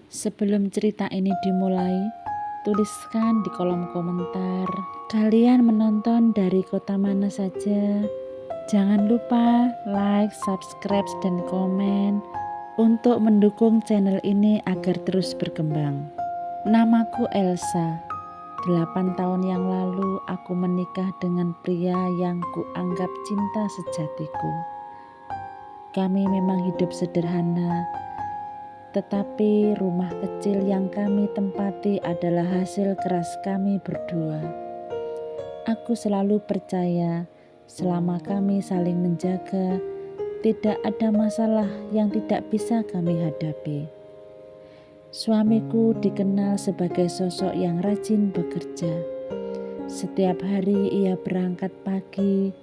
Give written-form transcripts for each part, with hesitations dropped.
Sebelum cerita ini dimulai, tuliskan di kolom komentar kalian menonton dari kota mana saja. Jangan lupa like, subscribe, dan komen untuk mendukung channel ini agar terus berkembang. Namaku Elsa. 8 tahun yang lalu aku menikah dengan pria yang kuanggap cinta sejatiku. Kami memang hidup sederhana, tetapi rumah kecil yang kami tempati adalah hasil keras kami berdua. Aku selalu percaya selama kami saling menjaga, tidak ada masalah yang tidak bisa kami hadapi. Suamiku dikenal sebagai sosok yang rajin bekerja. Setiap hari ia berangkat pagi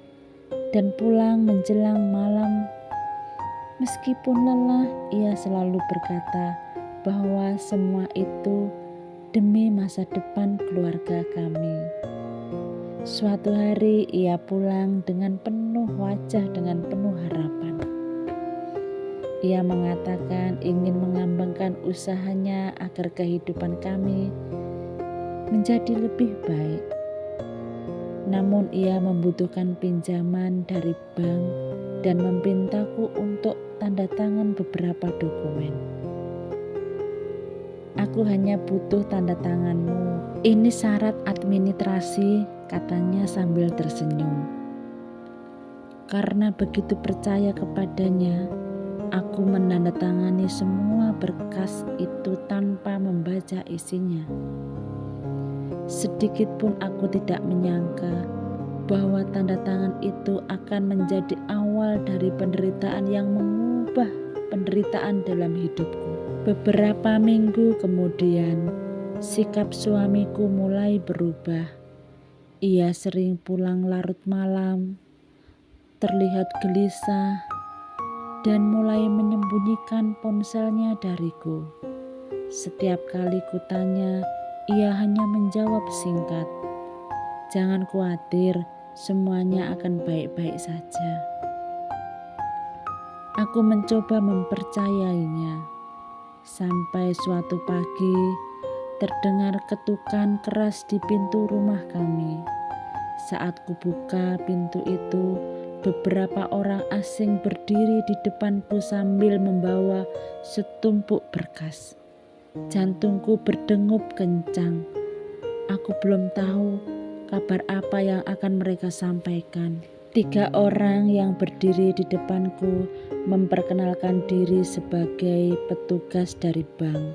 dan pulang menjelang malam. Meskipun lelah, ia selalu berkata bahwa semua itu demi masa depan keluarga kami. Suatu hari ia pulang dengan penuh wajah dengan penuh harapan. Ia mengatakan ingin mengembangkan usahanya agar kehidupan kami menjadi lebih baik. Namun ia membutuhkan pinjaman dari bank dan memintaku untuk tanda tangan beberapa dokumen. Aku hanya butuh tanda tanganmu. Ini syarat administrasi, katanya sambil tersenyum. Karena begitu percaya kepadanya, aku menandatangani semua berkas itu tanpa membaca isinya. Sedikit pun aku tidak menyangka bahwa tanda tangan itu akan menjadi awal dari penderitaan yang mengubah penderitaan dalam hidupku. Beberapa minggu kemudian, sikap suamiku mulai berubah. Ia sering pulang larut malam, terlihat gelisah, dan mulai menyembunyikan ponselnya dariku. Setiap kali kutanya, ia hanya menjawab singkat, "Jangan khawatir, semuanya akan baik-baik saja." Aku mencoba mempercayainya, sampai suatu pagi terdengar ketukan keras di pintu rumah kami. Saat kubuka pintu itu, beberapa orang asing berdiri di depanku sambil membawa setumpuk berkas. Jantungku berdegup kencang. Aku belum tahu kabar apa yang akan mereka sampaikan. 3 orang yang berdiri di depanku memperkenalkan diri sebagai petugas dari bank.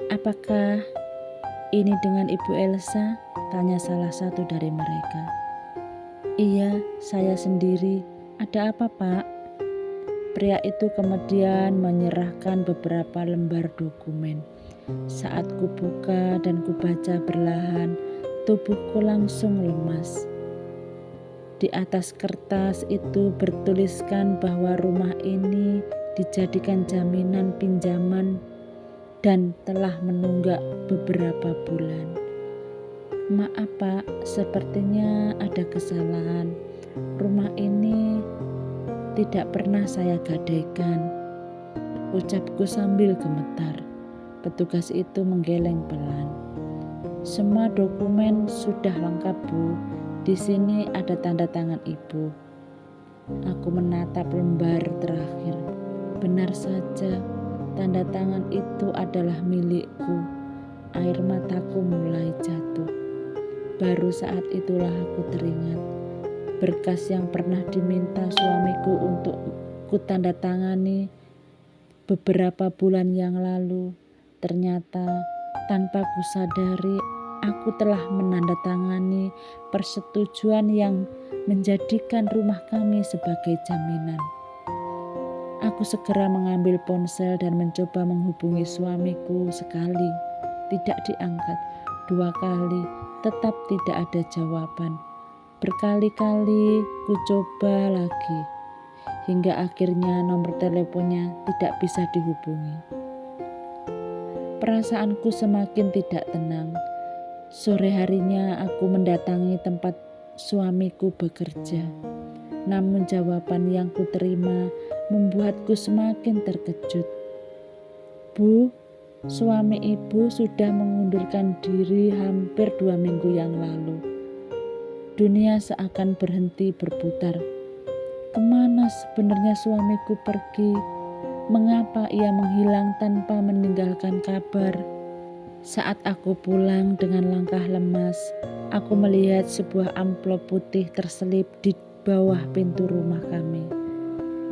"Apakah ini dengan Ibu Elsa?" tanya salah satu dari mereka. "Iya, saya sendiri. Ada apa, Pak?" Pria itu kemudian menyerahkan beberapa lembar dokumen. Saat kubuka dan kubaca perlahan, tubuhku langsung lemas. Di atas kertas itu bertuliskan bahwa rumah ini dijadikan jaminan pinjaman dan telah menunggak beberapa bulan. "Maaf Pak, sepertinya ada kesalahan. Rumah ini tidak pernah saya gadaikan," ucapku sambil gemetar. Petugas itu menggeleng pelan. "Semua dokumen sudah lengkap, Bu. Di sini ada tanda tangan Ibu." Aku menatap lembar terakhir. Benar saja, tanda tangan itu adalah milikku. Air mataku mulai jatuh. Baru saat itulah aku teringat berkas yang pernah diminta suamiku untuk kutandatangani beberapa bulan yang lalu. Ternyata tanpa kusadari, aku telah menandatangani persetujuan yang menjadikan rumah kami sebagai jaminan. Aku segera mengambil ponsel dan mencoba menghubungi suamiku. Sekali, tidak diangkat. 2 kali, tetap tidak ada jawaban. Berkali-kali ku coba lagi, hingga akhirnya nomor teleponnya tidak bisa dihubungi. Perasaanku semakin tidak tenang. Sore harinya aku mendatangi tempat suamiku bekerja. Namun jawaban yang kuterima membuatku semakin terkejut. Bu, suami ibu sudah mengundurkan diri hampir 2 minggu yang lalu. Dunia seakan berhenti berputar. Kemana sebenarnya suamiku pergi? Mengapa ia menghilang tanpa meninggalkan kabar? Saat aku pulang dengan langkah lemas, aku melihat sebuah amplop putih terselip di bawah pintu rumah kami.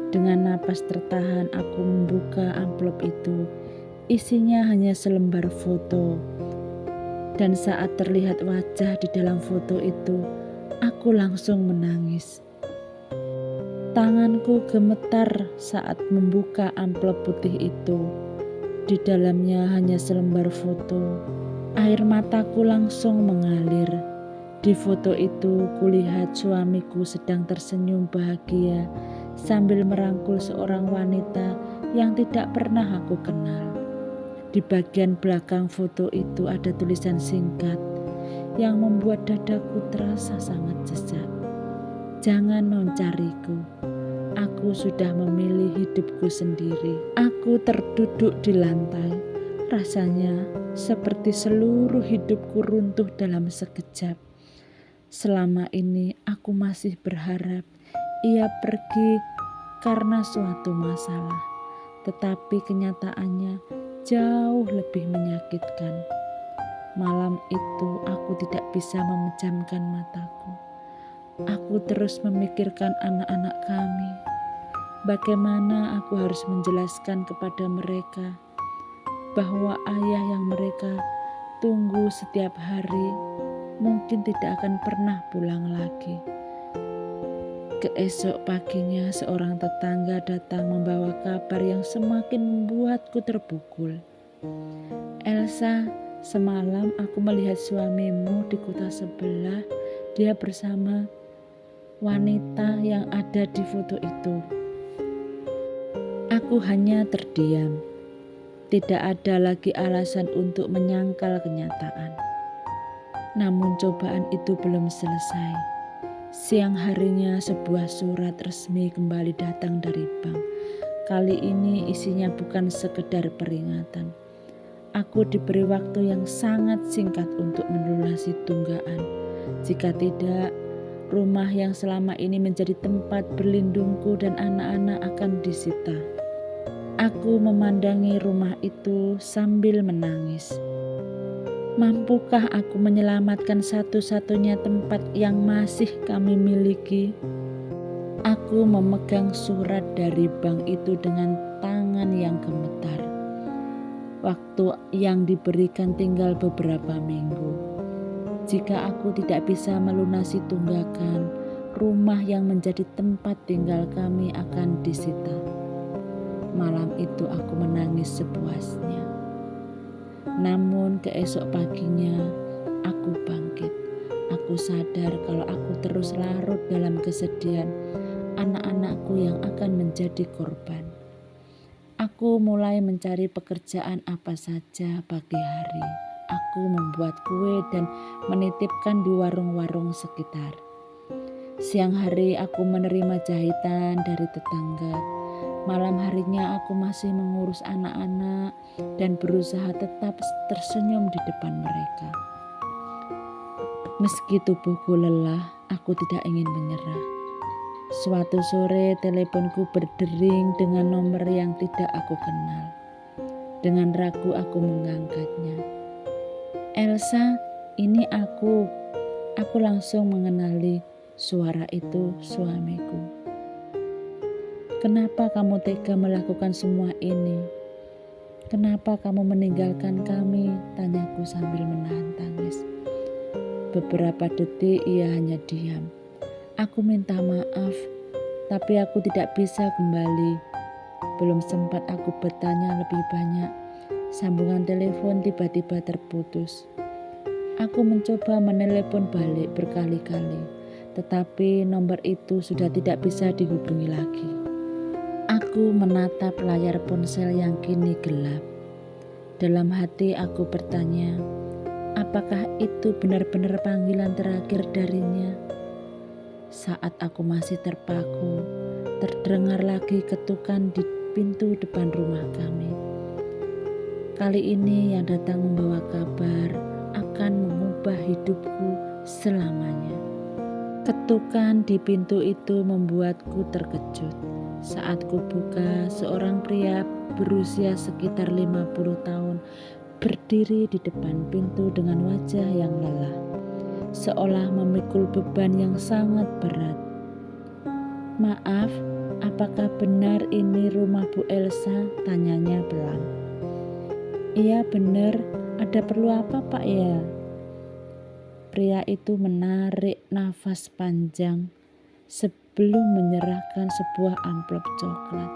Dengan napas tertahan, aku membuka amplop itu. Isinya hanya selembar foto. Dan saat terlihat wajah di dalam foto itu, aku langsung menangis. Tanganku gemetar saat membuka amplop putih itu. Di dalamnya hanya selembar foto. Air mataku langsung mengalir. Di foto itu kulihat suamiku sedang tersenyum bahagia sambil merangkul seorang wanita yang tidak pernah aku kenal. Di bagian belakang foto itu ada tulisan singkat yang membuat dadaku terasa sangat sesak. Jangan mencariku. Aku sudah memilih hidupku sendiri. Aku terduduk di lantai. Rasanya seperti seluruh hidupku runtuh dalam sekejap. Selama ini aku masih berharap ia pergi karena suatu masalah. Tetapi kenyataannya jauh lebih menyakitkan. Malam itu aku tidak bisa memejamkan mataku. Aku terus memikirkan anak-anak kami. Bagaimana aku harus menjelaskan kepada mereka bahwa ayah yang mereka tunggu setiap hari mungkin tidak akan pernah pulang lagi. Keesok paginya seorang tetangga datang membawa kabar yang semakin membuatku terpukul. Elsa, semalam aku melihat suamimu di kota sebelah. Dia bersama wanita yang ada di foto itu. Aku hanya terdiam. Tidak ada lagi alasan untuk menyangkal kenyataan. Namun cobaan itu belum selesai. Siang harinya sebuah surat resmi kembali datang dari bank. Kali ini isinya bukan sekedar peringatan. Aku diberi waktu yang sangat singkat untuk melunasi tunggaan. Jika tidak, rumah yang selama ini menjadi tempat berlindungku dan anak-anak akan disita. Aku memandangi rumah itu sambil menangis. Mampukah aku menyelamatkan satu-satunya tempat yang masih kami miliki? Aku memegang surat dari bank itu dengan tangan yang gemetar. Waktu yang diberikan tinggal beberapa minggu. Jika aku tidak bisa melunasi tunggakan, rumah yang menjadi tempat tinggal kami akan disita. Malam itu aku menangis sepuasnya. Namun keesok paginya aku bangkit. Aku sadar kalau aku terus larut dalam kesedihan anak-anakku yang akan menjadi korban. Aku mulai mencari pekerjaan apa saja pagi hari. Aku membuat kue dan menitipkan di warung-warung sekitar. Siang hari aku menerima jahitan dari tetangga. Malam harinya aku masih mengurus anak-anak dan berusaha tetap tersenyum di depan mereka. Meski tubuhku lelah, aku tidak ingin menyerah. Suatu sore teleponku berdering dengan nomor yang tidak aku kenal. Dengan ragu aku mengangkatnya. Elsa, ini aku. Aku langsung mengenali suara itu suamiku. Kenapa kamu tega melakukan semua ini? Kenapa kamu meninggalkan kami? Tanyaku sambil menahan tangis. Beberapa detik ia hanya diam. Aku minta maaf, tapi aku tidak bisa kembali. Belum sempat aku bertanya lebih banyak. Sambungan telepon tiba-tiba terputus. Aku mencoba menelepon balik berkali-kali, tetapi nomor itu sudah tidak bisa dihubungi lagi. Aku menatap layar ponsel yang kini gelap. Dalam hati aku bertanya, apakah itu benar-benar panggilan terakhir darinya? Saat aku masih terpaku, terdengar lagi ketukan di pintu depan rumah kami. Kali ini yang datang membawa kabar akan mengubah hidupku selamanya. Ketukan di pintu itu membuatku terkejut. Saat kubuka, seorang pria berusia sekitar 50 tahun berdiri di depan pintu dengan wajah yang lelah, seolah memikul beban yang sangat berat. "Maaf, apakah benar ini rumah Bu Elsa?" tanyanya pelan. "Iya benar, ada perlu apa Pak ya?" Pria itu menarik nafas panjang sebelum menyerahkan sebuah amplop coklat.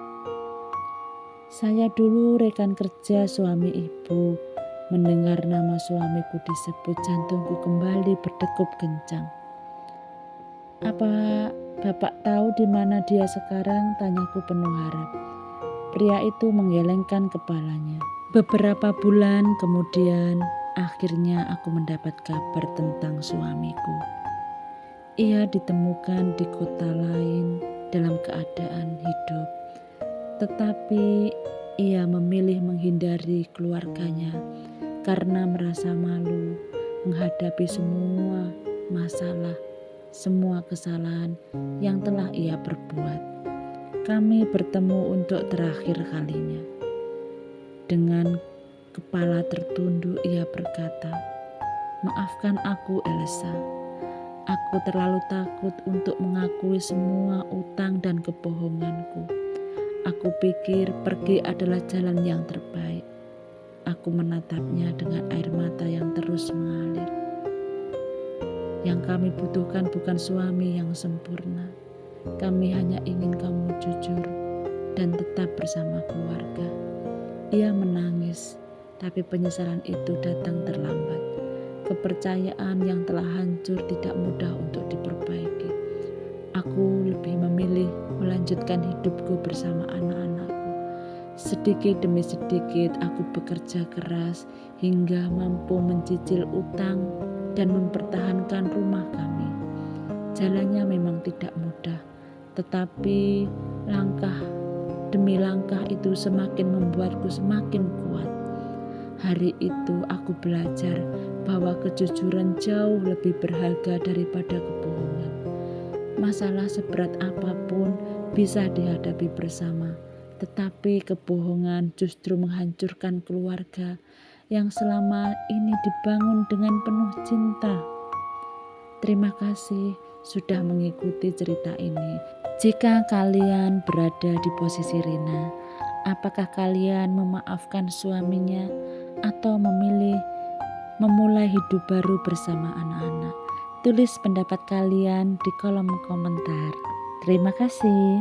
"Saya dulu rekan kerja suami ibu." Mendengar nama suamiku disebut, jantungku kembali berdegup kencang. "Apa Bapak tahu di mana dia sekarang?" tanyaku penuh harap. Pria itu menggelengkan kepalanya. Beberapa bulan kemudian, akhirnya aku mendapat kabar tentang suamiku. Ia ditemukan di kota lain dalam keadaan hidup, tetapi ia memilih menghindari keluarganya karena merasa malu menghadapi semua masalah, semua kesalahan yang telah ia perbuat. Kami bertemu untuk terakhir kalinya. Dengan kepala tertunduk ia berkata, "Maafkan aku Elsa. Aku terlalu takut untuk mengakui semua utang dan kebohonganku. Aku pikir pergi adalah jalan yang terbaik." Aku menatapnya dengan air mata yang terus mengalir. "Yang kami butuhkan bukan suami yang sempurna. Kami hanya ingin kamu jujur dan tetap bersama keluarga." Ia menangis, tapi penyesalan itu datang terlambat. Kepercayaan yang telah hancur tidak mudah untuk diperbaiki. Aku lebih memilih melanjutkan hidupku bersama anak-anakku. Sedikit demi sedikit aku bekerja keras hingga mampu mencicil utang dan mempertahankan rumah kami. Jalannya memang tidak mudah, tetapi langkah demi langkah itu semakin membuatku semakin kuat. Hari itu aku belajar bahwa kejujuran jauh lebih berharga daripada kebohongan. Masalah seberat apapun bisa dihadapi bersama, tetapi kebohongan justru menghancurkan keluarga yang selama ini dibangun dengan penuh cinta. Terima kasih sudah mengikuti cerita ini. Jika kalian berada di posisi Rina, apakah kalian memaafkan suaminya atau memilih memulai hidup baru bersama anak-anak? Tulis pendapat kalian di kolom komentar. Terima kasih.